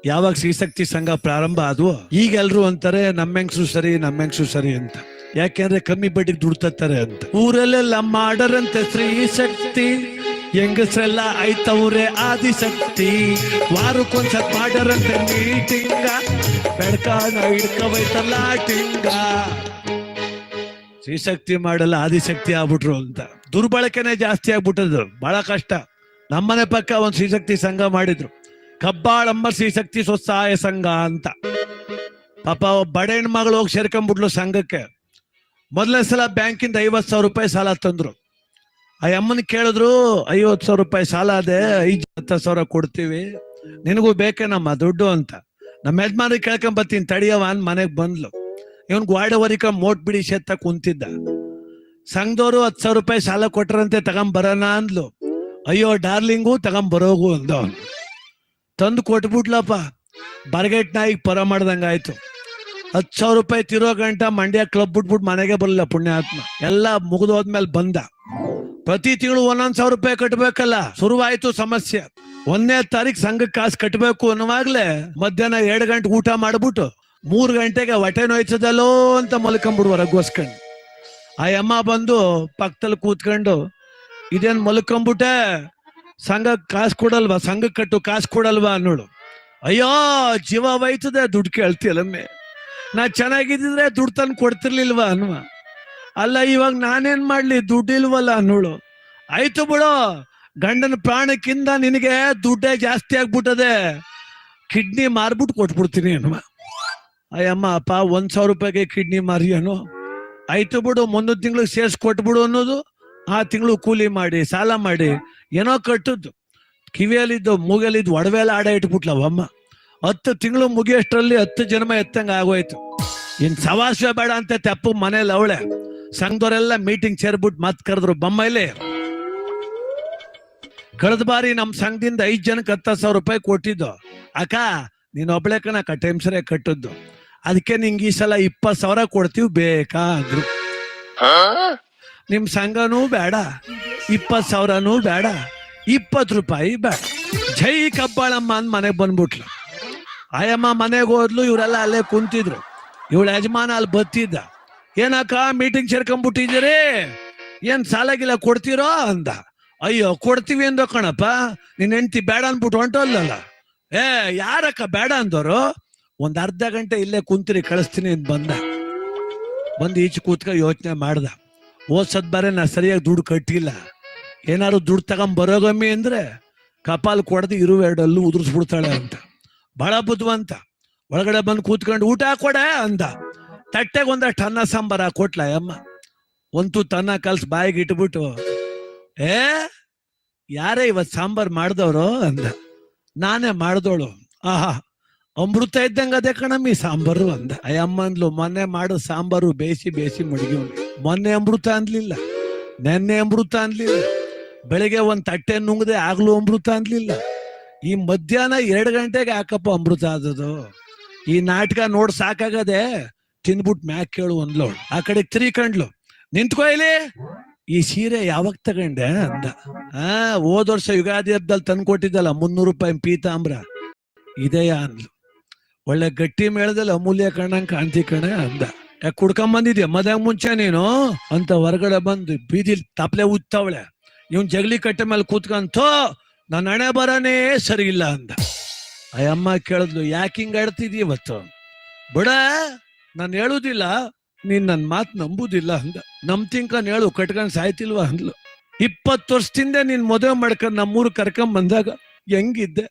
ಯಾವಾಗ ಶ್ರೀಶಕ್ತಿ ಸಂಘ ಪ್ರಾರಂಭ ಆದ್ವು ಈಗ ಎಲ್ರು ಅಂತಾರೆ ನಮ್ಮೆಂಗ್ಸು ಸರಿ ಅಂತ. ಯಾಕೆಂದ್ರೆ ಕಮ್ಮಿ ಬಡ್ಡಿಗೆ ದುಡ್ತಾರೆ ಅಂತ. ಊರಲ್ಲೆಲ್ಲ ಮಾಡರಂತೆ ಶ್ರೀಶಕ್ತಿ, ಹೆಂಗಸ್ರೆಲ್ಲ ಆಯ್ತವ್ರೆ ಆದಿಶಕ್ತಿ. ವಾರಕ್ಕೊಂದ್ಸತ್ ಮಾಡರಂತೆ ಮೀಟಿಂಗ, ಬೆಡ್ಕಾನ ಹಿಡ್ಕವೈತಲ್ಲ ಟಿಂಗ. ಶ್ರೀಶಕ್ತಿ ಮಾಡಲ್ಲ ಆದಿಶಕ್ತಿ ಆಗ್ಬಿಟ್ರು ಅಂತ. ದುರ್ಬಳಕೆನೆ ಜಾಸ್ತಿ ಆಗ್ಬಿಟ್ಟದು, ಬಹಳ ಕಷ್ಟ. ನಮ್ಮನೆ ಪಕ್ಕ ಒಂದ್ ಶ್ರೀಶಕ್ತಿ ಸಂಘ ಮಾಡಿದ್ರು, ಕಬ್ಬಾಳಮ್ಮ ಶ್ರೀಶಕ್ತಿ ಸ್ವಸಹಾಯ ಸಂಘ ಅಂತ. ಪಾಪ ಬಡ ಹೆಣ್ಮಗಳು ಹೋಗಿ ಸೇರ್ಕೊಂಡ್ಬಿಟ್ಲು ಸಂಘಕ್ಕೆ. ಮೊದಲನೇ ಸಲ ಬ್ಯಾಂಕಿಂದ 50,000 ರೂಪಾಯಿ ಸಾಲ ತಂದ್ರು. ಆ ಅಮ್ಮನ ಕೇಳಿದ್ರು, 50,000 ರೂಪಾಯಿ ಸಾಲ ಅದೇ, 10,000 ಕೊಡ್ತೀವಿ, ನಿನಗೂ ಬೇಕೇನಮ್ಮ ದುಡ್ಡು ಅಂತ. ನಮ್ಮ ಯಜಮಾನ್ರಿಗೆ ಕೇಳ್ಕೊಂಡ್ ಬರ್ತೀನಿ ತಡಿಯವ ಅಂತ ಮನೆಗ್ ಬಂದ್ಲು. ಇವನ್ ಗ್ವಾಡವರಿಕ ಮೋಟ್ ಬಿಡಿ ಶೆತ್ತ ಕುಂತಿದ್ದ. ಸಂಘದವ್ರು 10,000 ರೂಪಾಯಿ ಸಾಲ ಕೊಟ್ರಂತೆ, ತಗೊಂಬರೋಣ ಅಂದ್ಲು. ಅಯ್ಯೋ ಡಾರ್ಲಿಂಗು ತಗೊಂಬರೋಗು ಅಂದ. ತಂದು ಕೊಟ್ಬಿಟ್ಲಪ್ಪ. ಬರ್ಗೆಟ್ ನಾಯಿಗೆ ಪರ ಮಾಡ್ದಂಗಾಯ್ತು. 10,000 ರೂಪಾಯಿ ತಿರೋ ಗಂಟ ಮಂಡ್ಯ ಕ್ಲಬ್ ಬಿಟ್ಬಿಟ್ಟು ಮನೆಗೆ ಬರಲಿಲ್ಲ ಪುಣ್ಯಾತ್ಮ. ಎಲ್ಲ ಮುಗಿದೋದ್ಮೇಲೆ ಬಂದ. ಪ್ರತಿ ತಿಂಗಳು 1,000 ರೂಪಾಯಿ ಕಟ್ಬೇಕಲ್ಲ. ಶುರುವಾಯ್ತು ಸಮಸ್ಯೆ. 1ನೇ ತಾರೀಕು ಸಂಘಕ್ಕೆ ಕಾಸು ಕಟ್ಬೇಕು ಅನ್ನುವಾಗ್ಲೇ ಮಧ್ಯಾಹ್ನ 2 ಗಂಟೆ ಊಟ ಮಾಡ್ಬಿಟ್ಟು 3 ಗಂಟೆಗೆ ಹೊಟ್ಟೆ ನೋಯ್ತದಲ್ಲೋ ಅಂತ ಮಲ್ಕೊಂಡ್ಬಿಡುವ ರಘುವಸ್ಕಂಡು. ಆ ಅಮ್ಮ ಬಂದು ಪಕ್ಕದಲ್ಲಿ ಕೂತ್ಕೊಂಡು, ಇದೇನ್ ಮಲ್ಕೊಂಡ್ಬಿಟ್ಟೆ, ಸಂಘಕ್ಕೆ ಕಾಸು ಕೊಡಲ್ವಾ, ಸಂಘಕ್ಕೆ ಕಟ್ಟು ಕಾಸು ಕೊಡಲ್ವಾ ಅನ್ನೋಳು. ಅಯ್ಯೋ ಜೀವ ಹೋಯ್ತದೆ, ದುಡ್ಡು ಕೇಳ್ತಿಯಲ್ಲಮ್ಮೆ, ನಾ ಚೆನ್ನಾಗಿದ್ದಿದ್ರೆ ದುಡ್ಡು ತಂದು ಕೊಡ್ತಿರ್ಲಿಲ್ವಾ ಅನ್ನುವ. ಅಲ್ಲ ಇವಾಗ ನಾನೇನ್ ಮಾಡ್ಲಿ, ದುಡ್ಡಿಲ್ವಲ್ಲ ಅನ್ನೋಳು. ಆಯ್ತು ಬಿಡು, ಗಂಡನ ಪ್ರಾಣಕ್ಕಿಂತ ನಿನಗೆ ದುಡ್ಡೇ ಜಾಸ್ತಿ ಆಗ್ಬಿಟ್ಟದೆ, ಕಿಡ್ನಿ ಮಾರ್ಬಿಟ್ಟು ಕೊಟ್ಬಿಡ್ತೀನಿ ಅನ್ನುವ. ಅಯ್ಯಮ್ಮ ಅಪ್ಪ 1,000 ರೂಪಾಯಿಗೆ ಕಿಡ್ನಿ ಮಾರಿ ಅನ್ನೋ. ಆಯ್ತು ಬಿಡು, ಮುಂದೊಂದು ತಿಂಗಳಿಗೆ ಸೇರ್ಸ್ ಕೊಟ್ಬಿಡು ಅನ್ನೋದು. ಆ ತಿಂಗಳು ಕೂಲಿ ಮಾಡಿ ಸಾಲ ಮಾಡಿ ಏನೋ ಕಟ್ಟದ್ದು. ಕಿವಿಯಲ್ಲಿದ್ದು ಮೂಗಲ್ಲಿದ್ದು ಒಡವೆ ಎಲ್ಲ ಆಡ ಇಟ್ಬಿಟ್ಲವಮ್ಮ. 10 ತಿಂಗಳು ಮುಗಿಯೋಷ್ಟರಲ್ಲಿ 10 ಜನ್ಮ ಎತ್ತಂಗ ಆಗೋಯ್ತು. ಇನ್ ಸವಾಸ ಬೇಡ ಅಂತ ತೆಪ್ಪು ಮನೇಲಿ ಅವಳೆ. ಸಂಘದವರೆಲ್ಲ ಮೀಟಿಂಗ್ ಸೇರ್ಬಿಟ್ಟು ಮತ್ ಕರೆದ್ರು. ಬೊಮ್ಮೈಲಿ ಕಳೆದ ಬಾರಿ ನಮ್ ಸಂಘದಿಂದ 5 ಜನಕ್ಕೆ 10,000 ರೂಪಾಯಿ ಕೊಟ್ಟಿದ್ದು. ಅಕ್ಕ ನೀನ್ ಒಬ್ಳೆ ಕಣ ಟೈಮ್ಸರೇ ಕಟ್ಟದ್ದು, ಅದಕ್ಕೆ ನಿಂಗೆ ಈ ಸಲ 20,000 ಕೊಡ್ತೀವಿ ಬೇಕಾ ಅಂದ್ರು. ನಿಮ್ ಸಂಘನೂ ಬೇಡ, 20,000ನೂ ಬೇಡ, 20 ರೂಪಾಯಿ ಬೇಡ. ಜೈ ಕಬ್ಬಾಳಮ್ಮ ಅಂದ್ ಮನೆಗ್ ಬಂದ್ಬಿಟ್ಲು. ಆಯಮ್ಮ ಮನೆಗೆ ಹೋದ್ಲು, ಇವರೆಲ್ಲ ಅಲ್ಲೇ ಕುಂತಿದ್ರು. ಇವಳ ಯಜಮಾನ ಅಲ್ಲಿ ಬತ್ತಿದ್ದ. ಏನಕ್ಕ ಮೀಟಿಂಗ್ ಸೇರ್ಕೊಂಡ್ಬಿಟ್ಟಿದ್ದೀರಿ, ಏನ್ ಸಾಲಾಗಿಲ್ಲ ಕೊಡ್ತೀರೋ ಅಂದ. ಅಯ್ಯೋ ಕೊಡ್ತೀವಿ ಅಂದೋ ಕಣಪ್ಪ, ನಿನ್ ಹೆಂಡ್ತಿ ಬೇಡ ಅನ್ಬಿಟ್ಟು ಹೊಂಟೋಲ್ಲಲ್ಲ. ಯಾರಕ್ಕ ಬೇಡ ಅಂದವರು? ಒಂದ್ ಅರ್ಧ ಗಂಟೆ ಇಲ್ಲೇ ಕುಂತಿರಿ, ಕಳಿಸ್ತೀನಿ ಅಂತ ಬಂದು ಈಚೆ ಕೂತ್ಕ ಯೋಚನೆ ಮಾಡ್ದ. ಓದ್ಸದ್ ಬಾರೆ ನಾ ಸರಿಯಾಗಿ ದುಡ್ಡು ಕಟ್ಟಿಲ್ಲ, ಏನಾದ್ರು ದುಡ್ಡು ತಗೊಂಬರೋಗಮ್ಮಿ ಅಂದ್ರೆ ಕಪಾಲ್ ಕೊಡದು ಇರುವೆರಡಲ್ಲೂ ಉದುರಿಸ್ಬಿಡ್ತಾಳೆ ಅಂತ. ಬಹಳ ಬುದ್ಧಿವಂತ. ಒಳಗಡೆ ಬಂದು ಕೂತ್ಕೊಂಡು ಊಟ ಕೊಡೆ ಅಂದ. ತಟ್ಟೆಗೆ ಒಂದಷ್ಟು ಅನ್ನ ಸಾಂಬಾರ ಕೊಟ್ಲ ಅಮ್ಮ. ಒಂದು ತನ್ನ ಕಲ್ಸ್ ಬಾಯಿಗೆ ಇಟ್ಬಿಟ್ಟು, ಯಾರೇ ಇವತ್ ಸಾಂಬಾರ್ ಮಾಡ್ದವ್ರು ಅಂದ. ನಾನೇ ಮಾಡ್ದೋಳು. ಆಹಾ ಅಮೃತ ಇದ್ದಂಗ ಅದೇ ಕಣಮ್ಮಿ ಸಾಂಬಾರು ಅಂದ. ಅಯ್ಯಮ್ಮ ಅಂದ್ಲು, ಮೊನ್ನೆ ಮಾಡೋ ಸಾಂಬಾರು ಬೇಯಿಸಿ ಮಡಗಿ. ಮೊನ್ನೆ ಅಮೃತ ಅನ್ಲಿಲ್ಲ, ನೆನ್ನೆ ಅಮೃತ ಅನ್ಲಿಲ್ಲ, ಬೆಳಿಗ್ಗೆ ಒಂದ್ ತಟ್ಟೆ ನುಂಗದೆ ಆಗ್ಲೂ ಅಮೃತ ಅನ್ಲಿಲ್ಲ. ಈ ಮಧ್ಯಾಹ್ನ 2 ಗಂಟೆಗೆ ಯಾಕಪ್ಪ ಅಮೃತ ಆದದು? ಈ ನಾಟಕ ನೋಡ್ ಸಾಕಾಗದೆ, ತಿಂದ್ಬಿಟ್ ಮ್ಯಾಕ್ ಕೇಳು ಅಂದ್ಲೋಳು. ಆ ಕಡೆ ತಿರ್ಕಂಡ್ಲು. ನಿಂತ್ಕೋ ಇಲ್ಲಿ, ಈ ಸೀರೆ ಯಾವಾಗ ತಗೊಂಡೆ ಅಂದ. ಹೋದ ವರ್ಷ ಯುಗಾದಿ ಹಬ್ಬದಲ್ಲಿ ತಂದು ಕೊಟ್ಟಿದ್ದಲ್ಲ 300 ರೂಪಾಯಿ ಪೀತಾಂಬ್ರ, ಇದೆಯ ಅಂದ್ಲು. ಒಳ್ಳೆ ಗಟ್ಟಿ ಮೇಳದಲ್ಲಿ ಅಮೂಲ್ಯ ಕಣ್ಣಂಗ್ ಕಾಂತಿ ಕಣೆ ಅಂದ. ಯಾಕೆ ಕುಡ್ಕೊಂಬಂದಿದ್ಯಾ ಮದ್ಯಾಗ ಮುಂಚೆ ನೀನು ಅಂತ ಹೊರಗಡೆ ಬಂದು ಬೀದಿಲ್ ತಪ್ಲೆ ಉತ್ತವಳೆ. ಇವನ್ ಜಗಲಿ ಕಟ್ಟೆ ಮೇಲೆ ಕೂತ್ಕಂತೋ ನನ್ನ ಹಣೆ ಬರನೇ ಸರಿ ಇಲ್ಲ ಅಂದ. ಅಯ್ಯಮ್ಮ ಕೇಳಿದ್ಲು, ಯಾಕೆ ಹಿಂಗ ಆಡ್ತಿದ್ಯ ಇವತ್ತು? ಬಿಡ, ನಾನು ಹೇಳುದಿಲ್ಲ, ನೀನ್ ನನ್ ಮಾತು ನಂಬುದಿಲ್ಲ ಅಂದ. ನಂಬ್ತಿಂಕನ್ ಹೇಳು, ಕಟ್ಕೊಂಡ್ ಸಾಯ್ತಿಲ್ವಾ ಅಂದ್ಲು. 20 ವರ್ಷದಿಂದ ನೀನ್ ಮದುವೆ ಮಾಡ್ಕೊಂಡ್ ನಮ್ಮೂರು ಕರ್ಕೊಂಡ್ ಬಂದಾಗ ಹೆಂಗಿದ್ದೆ?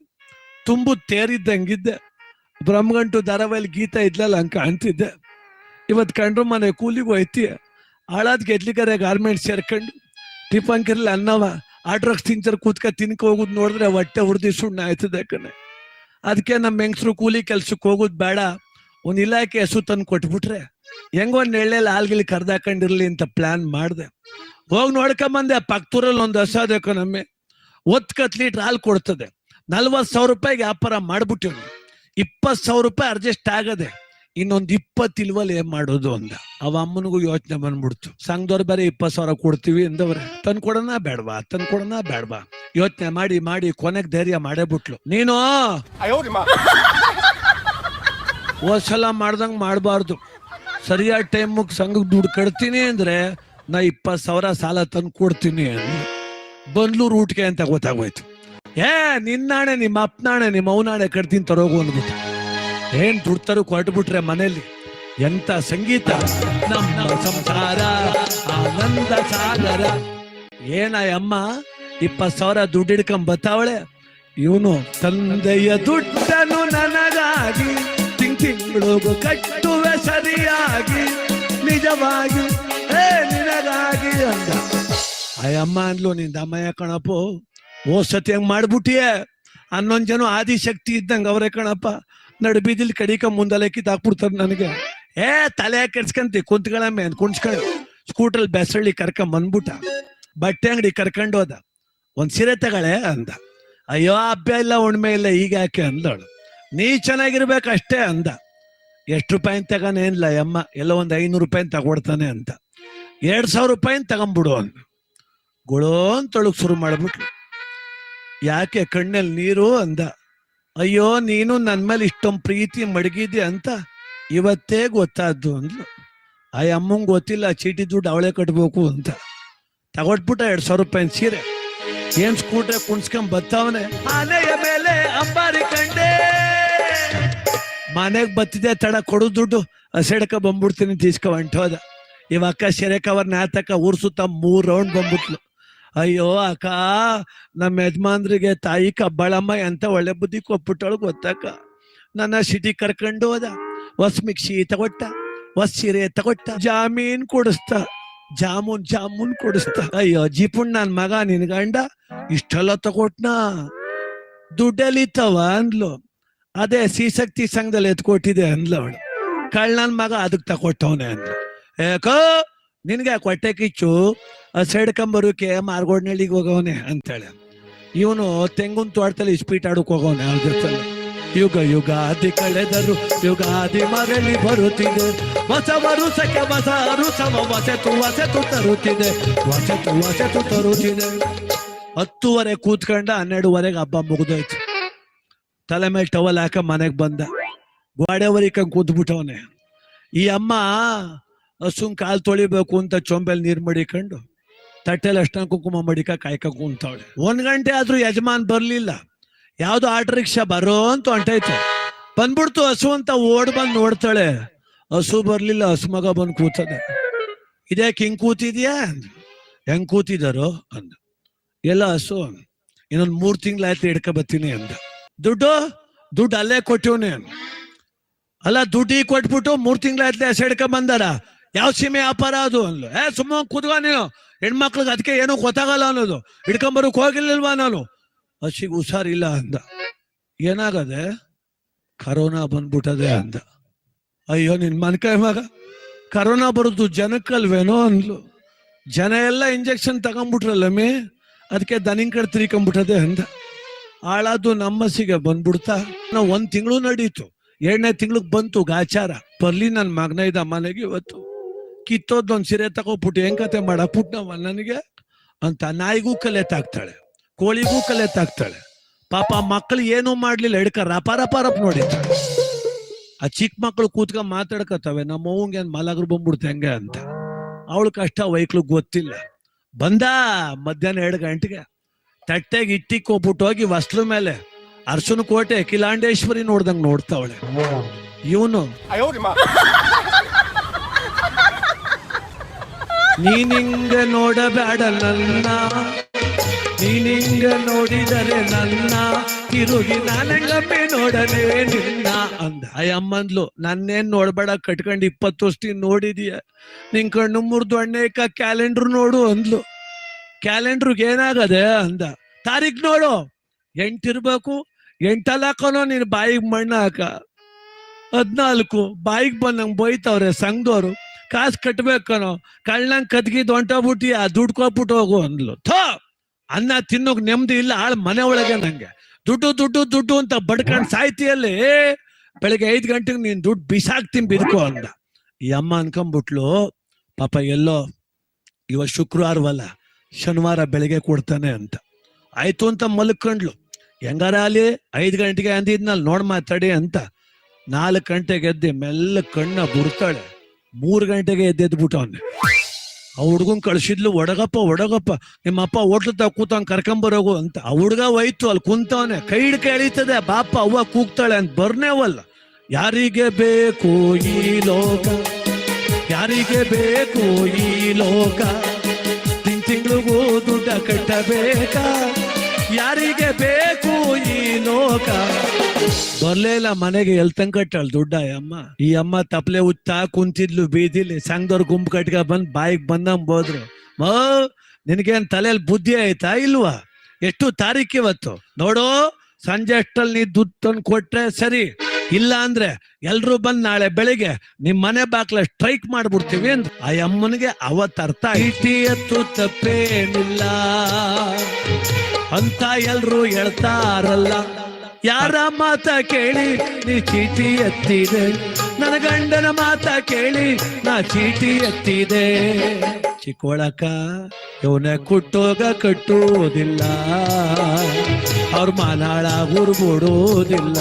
ತುಂಬು ತೇರಿದ್ದಂಗಿದ್ದೆ. ಬ್ರಹ್ಮಗಂಟು ಧಾರಾವಾಹಿಲಿ ಗೀತಾ ಇದ್ಲಲ್ಲ ಹಂಗ ಕಾಣ್ತಿದ್ದೆ. ಇವತ್ ಕಂಡ್ರು ಮನೆ ಕೂಲಿಗೆ ಹೋಯ್ತೀಯ, ಹಾಳಾದ್ ಗೆದ್ಲಿಕರೆ ಗಾರ್ಮೆಂಟ್ಸ್ ಸೇರ್ಕೊಂಡು ಟಿಫನ್ಕಿರ್ಲಿ ಅನ್ನವ ಆಡ್ರಕ್ಸ್ ತಿಂಚರ್ ಕೂತ್ಕ ತಿನ್ಕ ಹೋಗುದ್ ನೋಡಿದ್ರೆ ಹೊಟ್ಟೆ ಹುರ್ದಿ ಸುಣ್ಣ ಆಯ್ತದೆ ಕಣೆ. ಅದಕ್ಕೆ ನಮ್ಮ ಹೆಂಗಸರು ಕೂಲಿ ಕೆಲ್ಸಕ್ಕೆ ಹೋಗುದ್ ಬೇಡ, ಒಂದ್ ಇಲಾಖೆ ಹೆಸರು ತಂದು ಕೊಟ್ಬಿಟ್ರೆ ಹೆಂಗ ಒಂದ್ ಎಳ್ಳೆಲ್ಲ ಹಾಲ್ಗಿಲಿ ಕರ್ದಾಕೊಂಡಿರ್ಲಿ ಅಂತ ಪ್ಲಾನ್ ಮಾಡ್ದೆ. ಹೋಗಿ ನೋಡ್ಕೊಂಬಂದೆ. ಪಕ್ತೂರಲ್ಲಿ ಒಂದು ಹಸದೆ ಕಣಮ್ಮೆ, 10 ಲೀಟರ್ ಹಾಲು ಕೊಡ್ತದೆ. 40,000 ರೂಪಾಯಿಗೆ ವ್ಯಾಪಾರ ಮಾಡ್ಬಿಟ್ಟಿವ್ನು. 20,000 ರೂಪಾಯಿ ಅಡ್ಜಸ್ಟ್ ಆಗದೆ. ಇನ್ನೊಂದ್ 20 ಇಲ್ವಲ್ಲಿ ಏನ್ ಮಾಡೋದು ಅಂದ. ಅವ ಅಮ್ಮನಿಗೂ ಯೋಚನೆ ಬಂದ್ಬಿಡ್ತು. ಸಂಘದವ್ರು ಬೇರೆ 20,000 ಕೊಡ್ತೀವಿ ಅಂದವ್ರೆ, ತಂದ್ಕೊಡೋಣ ಬೇಡವಾ ಯೋಚನೆ ಮಾಡಿ ಮಾಡಿ ಕೊನೆಗ್ ಧೈರ್ಯ ಮಾಡೇ ಬಿಟ್ಲು. ನೀನು ಹೋದ್ಸಲ ಮಾಡ್ದಂಗ್ ಮಾಡ್ಬಾರ್ದು, ಸರಿಯಾದ ಟೈಮಿಗೆ ಸಂಘಕ್ಕೆ ದುಡ್ಡು ಕಟ್ತೀನಿ ಅಂದ್ರೆ ನಾ 20,000 ಸಾಲ ತಂದು ಕೊಡ್ತೀನಿ ಅಂದ್ರೆ ಬಂದ್ಲು ರೂಟ್ಗೆ ಅಂತ ಗೊತ್ತಾಗೋಯ್ತು. ನಿನ್ನಾಣೆ, ನಿಮ್ಮ ಅಪ್ಪನಾಣೆ, ನಿಮ್ಮ ಅವನಾಣೆ ಕಟ್ತೀನಿ ತರೋಗು ಅಂದ್ಬಿಟ್ಟು ಏನ್ ದುಡ್ಡು ಕೊಟ್ಬಿಟ್ರೆ ಮನೇಲಿ. ಎಂತ ಸಂಗೀತ, ನಮ್ಮ ಸಂಸಾರ ಆನಂದ ಸಾಗರ. ಅಮ್ಮ 20,000 ದುಡ್ಡು ಹಿಡ್ಕೊಂಡ್ ಬತ್ತಾವಳೆ. ಇವನು ತಂದೆಯ ದುಡ್ಡನ್ನು ನನಗಾಗಿ ತಿಂಗಳಿಗೂ ಕಟ್ಟುವೆ ಸರಿಯಾಗಿ, ನಿಜವಾಗಿ ನಿನಗಾಗಿ ಅಂದ. ಅಮ್ಮ ಅಂದ್ಲು, ನಿಂದ ಅಮ್ಮಯ್ಯ ಕಣಪ್ಪು, ಸತಿ ಹಂಗ್ ಮಾಡ್ಬಿಟ್ಟಿಯೇ. 11 ಜನ ಆದಿಶಕ್ತಿ ಇದ್ದಂಗ ಅವ್ರೆ ಕಣಪ್ಪ, ನಡುಬೀದಿಲ್ ಕಡಿಕ ಮುಂದಲೆ ಕಿತ್ತಾಕ್ಬಿಡ್ತಾರೆ ನನಗೆ. ತಲೆ ಕೆಡ್ಸ್ಕಂತಿ ಕುಂತ್ಗಳಮ್ಮೆ ಅಂತ ಕುಣ್ಸ್ಕೊಳ್ಳಿ. ಸ್ಕೂಟ್ರಲ್ಲಿ ಬೆಸಳ್ಳಿ ಕರ್ಕೊಂಡ್ ಬಂದ್ಬಿಟ್ಟ, ಬಟ್ಟೆ ಅಂಗಡಿ ಕರ್ಕೊಂಡು ಹೋದ. ಒಂದ್ ಸೀರೆ ತಗಳೆ ಅಂದ. ಅಯ್ಯೋ ಹಬ್ಬ ಇಲ್ಲ ಉಣ್ಮೆ ಇಲ್ಲ ಈಗ ಯಾಕೆ ಅಂದಳು. ನೀ ಚೆನ್ನಾಗಿರ್ಬೇಕಷ್ಟೇ ಅಂದ. ಎಷ್ಟು ರೂಪಾಯಿ ತಗೋನೇನಿಲ್ಲ ಅಮ್ಮ, ಎಲ್ಲ ಒಂದ್ 500 ರೂಪಾಯಿ ತಗೊಡ್ತಾನೆ ಅಂತ. 2,000 ರೂಪಾಯಿ ತಗೊಂಬಿಡು ಅಂದ. ಗುಳೋನ್ ತೊಳಗ್ ಶುರು ಮಾಡ್ಬಿಟ್ಲು. ಯಾಕೆ ಕಣ್ಣಲ್ಲಿ ನೀರು ಅಂದ. ಅಯ್ಯೋ ನೀನು ನನ್ ಮೇಲೆ ಇಷ್ಟೊಂದು ಪ್ರೀತಿ ಮಡಗಿದ್ದೆ ಅಂತ ಇವತ್ತೇ ಗೊತ್ತಾದ್ದು ಅಂದ್ಲು. ಅಮ್ಮಂಗ್ ಗೊತ್ತಿಲ್ಲ ಚೀಟಿ ದುಡ್ಡು ಅವಳೇ ಕಟ್ಬೇಕು ಅಂತ. ತಗೊಟ್ಬಿಟ್ಟ 2,000 ರೂಪಾಯಿ ಸೀರೆ. ಏನ್ ಸ್ಕೂಟ್ರೆ ಕುಣ್ಸ್ಕೊಂಡ್ ಬತ್ತಾವನೆ. ಆನೆಯ ಮೇಲೆ ಅಂಬಾರಿ ಕಂಡೆ, ಮನೆಗ್ ಬತ್ತಿದೆ ತಡ ಕೊಡು ದುಡ್ಡು, ಹಸೆಡ್ಕ ಬಂದ್ಬಿಡ್ತೀನಿ ತೀಸ್ಕ ಹೊಂಟೋದ. ಇವಕ್ಕ ಸೆರೆ ಕವರ್ ನಾತಕ ಊರ್ ಸುತ್ತ 3 ರೌಂಡ್ ಬಂದ್ಬಿಟ್ಲು. ಅಯ್ಯೋ ಅಕ್ಕ, ನಮ್ಮ ಯಜಮಾನ್ರಿಗೆ ತಾಯಿ ಕಬ್ಬಾಳಮ್ಮ ಎಂತ ಒಳ್ಳೆ ಬುದ್ಧಿ ಕೊಟ್ಬಿಟ್ಟಳು ಗೊತ್ತಕ್ಕ. ನನ್ನ ಸಿಟಿ ಕರ್ಕೊಂಡು ಹೋದ, ಹೊಸ ಮಿಕ್ಸಿ ತಗೊಟ್ಟ, ಹೊಸ ಸೀರೆ ತಗೊಟ್ಟ, ಜಾಮೂನ್ ಕೊಡಿಸ್ತ. ಅಯ್ಯೋ ಜಿಪುಣ್ ನನ್ ಮಗ, ನಿನ್ ಗಂಡ ಇಷ್ಟೆಲ್ಲ ತಗೊಟ್ನ, ದುಡ್ಡಲ್ಲಿತ್ತವ ಅಂದ್ಲು. ಅದೇ ಶ್ರೀಶಕ್ತಿ ಸಂಘದಲ್ಲಿ ಎತ್ಕೊಟ್ಟಿದೆ ಅಂದ್ಲು ಅವಳು. ಕಳ್ಳನ್ ಮಗ ಅದಕ್ ತಗೊಟ್ಟವನೆ ಅಂದ್ಲು. ಯಾಕೋ ನಿನ್ಗೆ ಕೊಟ್ಟೆ ಕಿಚ್ಚು, ಸೈಡ್ಕಂಬರೋಕೆ ಮಾರ್ಗೋಡ್ನಳ್ಳಿಗೆ ಹೋಗವನೆ ಅಂತೇಳಿ. ಇವನು ತೆಂಗುನ್ ತೋಟದಲ್ಲಿ ಇಸ್ಪೀಟ್ ಆಡಕ್ ಹೋಗವನೆ ಅವ್ರ ಜೊತೆ. ಯುಗಾದಿ ಕಳೆದರು ಯುಗಾದಿ ಮರಳಿ ಬರುತ್ತಿದೆ, ಹೊಸ ವರುಷಕ್ಕೆ ಹೊಸ ಅರುಸವ ಹೊಸತು ತರುತ್ತಿದೆ. 10:00 ಕೂತ್ಕೊಂಡ, 12:00 ಹಬ್ಬ ಮುಗಿದೋಯ್ತು. ತಲೆ ಮೇಲೆ ಟವಲ್ ಹಾಕ ಮನೆಗ್ ಬಂದ. ಗೋಡೆವರಿಕಂಗ್ ಕೂತ್ಬಿಟ್ಟವನೆ. ಈ ಅಮ್ಮ ಹಸುನ್ ಕಾಲ್ ತೊಳಿಬೇಕು ಅಂತ ಚೊಂಬೆಲ್ ನೀರ್ ಮಡಿಕೊಂಡು ತಟ್ಟೆಲ್ ಅಷ್ಟೊಂದು ಕುಂಕುಮ ಮಡಿಕ ಕಾಯ್ಕ ಕುಂತವಳೆ. 1 ಗಂಟೆ ಆದ್ರೂ ಯಜಮಾನ್ ಬರ್ಲಿಲ್ಲ. ಯಾವ್ದು ಆಟೋ ರಿಕ್ಷಾ ಬರೋ ಅಂತ ಹೊಂಟಾಯ್ತು. ಬಂದ್ಬಿಡ್ತು ಹಸು ಅಂತ ಓಡ್ ಬಂದ್ ನೋಡ್ತಾಳೆ. ಹಸು ಬರ್ಲಿಲ್ಲ, ಹಸು ಮಗ ಬಂದ್ ಕೂತದೆ. ಇದ್ಯಾಕೆ ಹಿಂಗ್ ಕೂತಿದ್ಯಾ ಅಂದ್. ಹೆಂಗ್ ಕೂತಿದಾರೋ ಅಂದ. ಎಲ್ಲ ಹಸು, ಇನ್ನೊಂದ್ 3 ತಿಂಗ್ಳಾಯ್ತು ಹಿಡ್ಕ ಬತ್ತೀನಿ ಅಂದ. ದುಡ್ಡು ಅಲ್ಲೇ ಕೊಟ್ಟಿವ್ನಿ. ಅಲ್ಲ ದುಡ್ಡಿ ಕೊಟ್ಬಿಟ್ಟು 3 ತಿಂಗ್ಳಾಯ್ತಲೆ ಹಸ ಹಿಡ್ಕ ಬಂದಾರ, ಯಾವ ಸೀಮೆ ವ್ಯಾಪಾರ ಅದು ಅಂದ್ಲು. ಸುಮ್ಮ ಕೂತ್ವ ನೀನು, ಹೆಣ್ಮಕ್ಳಿಗೆ ಅದಕ್ಕೆ ಏನೋ ಗೊತ್ತಾಗಲ್ಲ ಅನ್ನೋದು, ಹಿಡ್ಕೊಂಬರಕ್ ಹೋಗಿರ್ಲಿಲ್ವಾ ನಾನು, ಹಸಿಗೆ ಹುಷಾರಿಲ್ಲ ಅಂದ. ಏನಾಗದೆ? ಕರೋನಾ ಬಂದ್ಬಿಟ್ಟದೆ ಅಂದ. ಅಯ್ಯೋ ನಿನ್ ಮನ್ಕಾಯ ಮಗ, ಕರೋನಾ ಬರುದು ಜನಕ್ಕಲ್ವೇನೋ ಅಂದ್ಲು. ಜನ ಎಲ್ಲ ಇಂಜೆಕ್ಷನ್ ತಗೊಂಡ್ಬಿಟ್ರಲ್ಲಮ್ಮಿ, ಅದಕ್ಕೆ ದನಿಂಗ್ ಕಡೆ ತಿರ್ಕೊಂಡ್ಬಿಟ್ಟದೆ ಅಂದ. ಹಾಳಾದು ನಮ್ಮಸಿಗೆ ಬಂದ್ಬಿಡ್ತಾ. 1 ತಿಂಗಳು ನಡೀತು. 2ನೇ ತಿಂಗ್ಳಿಗೆ ಬಂತು ಗಾಚಾರ. ಬರ್ಲಿ ನನ್ ಮಗನ ಇದ್ದ ಮನೆಗೆ ಇವತ್ತು ಕಿತ್ತೋದೊಂದ್ ಸೀರೆ ತಗೋಬಿಟ್ಟು ಹೆಂಗ್ ಕತೆ ಮಾಡಕ್ಬಿಟ್ನವ ನನಗೆ ಅಂತ. ನಾಯಿಗೂ ಕಲೆ ತಾಕ್ತಾಳೆ, ಕೋಳಿಗೂ ಕಲೆ ತಾಕ್ತಾಳೆ. ಪಾಪ ಮಕ್ಕಳು ಏನೂ ಮಾಡ್ಲಿಲ್ಲ, ಹಿಡ್ಕ ರಪಾರಪ್ ನೋಡಿತಾಳೆ. ಆ ಚಿಕ್ಕ ಮಕ್ಳು ಕೂತ್ಕೊಂಡ್ ಮಾತಾಡ್ಕತ್ತವೆ, ನಮ್ಮ ಅವ್ವಂಗೆ ಮಲಗ್ರು ಬಂದ್ಬಿಡ್ತೆ ಹೆಂಗೆ ಅಂತ. ಅವಳು ಕಷ್ಟ ವೈಕ್ಳು ಗೊತ್ತಿಲ್ಲ. ಬಂದ ಮಧ್ಯಾಹ್ನ 2 ಗಂಟೆಗೆ ತಟ್ಟೆಗೆ ಇಟ್ಟಿಕ್ಕೋಗ್ಬಿಟ್ಟು ಹೋಗಿ ವಸ್ಲು ಮೇಲೆ ಅರ್ಶನ ಕೋಟೆ ಕಿಲಾಂಡೇಶ್ವರಿ ನೋಡ್ದಂಗ್ ನೋಡ್ತಾವಳೆ. ಇವನು ನೀನಿಂಗ ನೋಡಬೇಡ ನನ್ನ, ನೀನಿಂಗ ನೋಡಿದರೆ ನನ್ನ, ತಿರುಗಿ ನಾನಂಗಮ್ಮೆ ನೋಡಲೇ ನಿನ್ನ ಅಂದ. ಅಮ್ಮಂದ್ಲು, ನನ್ನೇನ್ ನೋಡ್ಬೇಡ, ಕಟ್ಕೊಂಡು 20 ವರ್ಷ ನೋಡಿದೀಯ, ನಿನ್ ಕಣ್ಣು ಮುರ್ದು ಅಣ್ಣೇಕ ಕ್ಯಾಲೆಂಡರ್ ನೋಡು ಅಂದ್ಲು. ಕ್ಯಾಲೆಂಡರ್ಗೆ ಏನಾಗದೆ ಅಂದ. ತಾರೀಖ್ ನೋಡು, 8 ಇರ್ಬೇಕು, 8 ಹಾಕೋನೋ ನೀನ್ ಬಾಯಿಗೆ ಮಣ್ಣು ಹಾಕ. 14 ಬಾಯಿಗೆ ಬಂದಂಗ್ ಬೈತವ್ರೆ ಸಂಘದವ್ರು, ಕಾಸು ಕಟ್ಬೇಕನೋ, ಕಳ್ಳಂಗ್ ಕದ್ಗಿದ್ ಹೊಂಟೋಗ್ಬಿಟ್ಟಿ, ಆ ದುಡ್ಡು ಕೊಟ್ಬಿಟ್ಟು ಹೋಗು ಅಂದ್ಲು. ಅನ್ನ ತಿನ್ನೋಕ್ ನೆಮ್ಮದಿ ಇಲ್ಲ, ಆಳ್ ಮನೆ ಒಳಗೆ ನಂಗೆ ದುಡ್ಡು ಅಂತ ಬಡ್ಕೊಂಡ್ ಸಾಯ್ತಿಯಲ್ಲಿ ಬೆಳಿಗ್ಗೆ 5 ಗಂಟೆಗೆ ನೀನ್ ದುಡ್ಡು ಬಿಸಾಕ್ತೀನಿ ಬಿದ್ಕೋ ಅಂದ. ಈ ಅಮ್ಮ ಅನ್ಕೊಂಬಿಟ್ಲು, ಪಾಪ ಎಲ್ಲೋ ಇವತ್ತು ಶುಕ್ರವಾರವಲ್ಲ, ಶನಿವಾರ ಬೆಳಿಗ್ಗೆ ಕೊಡ್ತಾನೆ ಅಂತ. ಆಯ್ತು ಅಂತ ಮಲ್ಕೊಂಡ್ಲು. ಹೆಂಗಾರ ಅಲ್ಲಿ 5 ಗಂಟೆಗೆ ಅಂದಿದ್ನಲ್ಲಿ ನೋಡ್ ಮಾತಾಡಿ ಅಂತ. 4 ಗಂಟೆಗೆ ಎದ್ದೆ ಮೆಲ್ಲ ಕಣ್ಣ ಬುರ್ತಾಳೆ. 3 ಗಂಟೆಗೆ ಎದ್ದೆದ್ಬಿಟ್ಟವನ್ನೆ. ಆ ಹುಡ್ಗನ್ ಕಳ್ಸಿದ್ಲು, ಒಡಗಪ್ಪ ನಿಮ್ಮಪ್ಪ ಹೋಟ್ಲು ತಾವ್ ಕೂತವ್ ಕರ್ಕೊಂಬರೋಗು ಅಂತ. ಆ ಹುಡ್ಗ ಹೋಯ್ತು, ಅಲ್ಲಿ ಕುಂತವನೆ, ಕೈ ಹಿಡ್ಕ ಎಳೀತದೆ, ಬಾಪ ಅವ್ವ ಕೂಗ್ತಾಳೆ ಅಂತ. ಬರ್ನೇವಲ್ಲ. ಯಾರಿಗೆ ಬೇಕು ಈ ಲೋಕ, ಯಾರಿಗೆ ಬೇಕು ಈ ಲೋಕ, ತಿಂಗಳಿಗೂ ದುಡ್ಡ ಕಟ್ಟಬೇಕ, ಯಾರಿಗೆ ಬೇಕು ಈ ಲೋಕ. ಬರ್ಲೇಲ್ಲ ಮನೆಗೆ, ಎಲ್ ತಂಗ ಕಟ್ಟಾಳ ದುಡ್ಡ ಅಮ್ಮ. ಈ ಅಮ್ಮ ತಪ್ಲೆ ಉತ್ತಾ ಕುಂತಿದ್ಲು ಬೀದಿಲಿ. ಸಂಘದವ್ರ ಗುಂಪು ಕಟ್ಕ ಬಂದ್ ಬಾಯಿಗೆ ಬಂದಂಗ್ ಹೋದ್ರು. ನಿನಗೇನ್ ತಲೆಯಲ್ಲಿ ಬುದ್ಧಿ ಆಯ್ತಾ ಇಲ್ವಾ? ಎಷ್ಟು ತಾರೀಕು ಇವತ್ತು ನೋಡು, ಸಂಜೆ ಅಷ್ಟಲ್ಲಿ ನೀ ದುಡ್ಡು ತಂದು ಕೊಟ್ರೆ ಸರಿ, ಇಲ್ಲ ಅಂದ್ರೆ ಎಲ್ರು ಬಂದ್ ನಾಳೆ ಬೆಳಿಗ್ಗೆ ನಿಮ್ ಮನೆ ಬಾಕ್ಲ ಸ್ಟ್ರೈಕ್ ಮಾಡ್ಬಿಡ್ತೀವಿ ಅಂತ. ಆ ಅಮ್ಮನಿಗೆ ಅವತ್ ಅರ್ಥ ಚೀಟಿ ಎತ್ತು ತಪ್ಪೇನಿಲ್ಲ ಅಂತ ಎಲ್ರು ಹೇಳ್ತಾರಲ್ಲ. ಯಾರ ಮಾತ ಕೇಳಿ ನೀ ಚೀಟಿ ಎತ್ತಿದೆ, ನನ್ನ ಗಂಡನ ಮಾತ ಕೇಳಿ ನಾ ಚೀಟಿ ಎತ್ತಿದೆ. ಚಿಕ್ಕೋಳಕ ಇವನ ಕುಟ್ಟೋಗ ಕಟ್ಟುವುದಿಲ್ಲ, ಅವ್ರ ಮಾನಾಳ ಹುರ್ಬಿಡೋದಿಲ್ಲ.